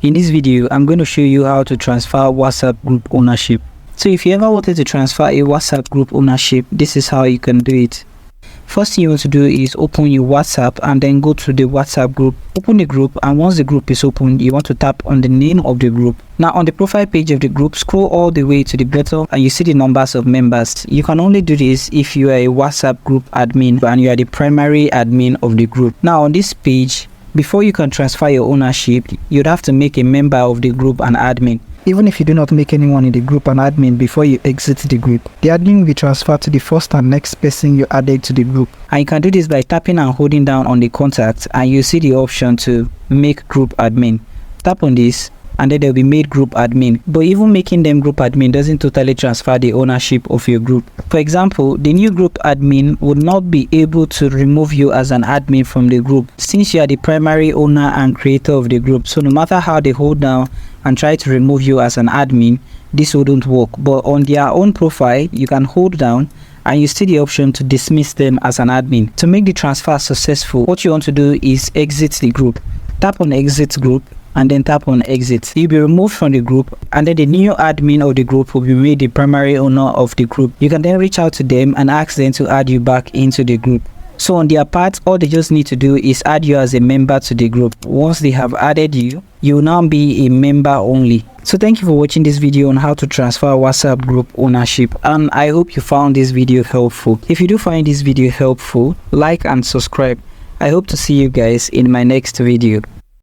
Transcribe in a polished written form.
In this video, I'm going to show you how to transfer WhatsApp group ownership. So if you ever wanted to transfer a WhatsApp group ownership, this is how you can do it. First thing you want to do is open your WhatsApp and then go to the WhatsApp group. Open the group, and once the group is open, you want to tap on the name of the group. Now on the profile page of the group, scroll all the way to the bottom and you see the numbers of members. You can only do this if you are a WhatsApp group admin and you are the primary admin of the group. Now on this page, before you can transfer your ownership, you'd have to make a member of the group an admin. Even if you do not make anyone in the group an admin before you exit the group, the admin will be transferred to the first and next person you added to the group. And you can do this by tapping and holding down on the contact, and you see the option to make group admin. Tap on this and then they'll be made group admin. But even making them group admin doesn't totally transfer the ownership of your group. For example, the new group admin would not be able to remove you as an admin from the group, since you are the primary owner and creator of the group. So no matter how they hold down and try to remove you as an admin, this wouldn't work. But on their own profile, you can hold down and you see the option to dismiss them as an admin. To make the transfer successful, what you want to do is exit the group. Tap on exit group and then tap on exit. You'll be removed from the group, and then the new admin of the group will be made the primary owner of the group. You can then reach out to them and ask them to add you back into the group. So on their part, all they just need to do is add you as a member to the group. Once they have added you, you will now be a member only. So thank you for watching this video on how to transfer WhatsApp group ownership, and I hope you found this video helpful. If you do find this video helpful, like and subscribe. I hope to see you guys in my next video.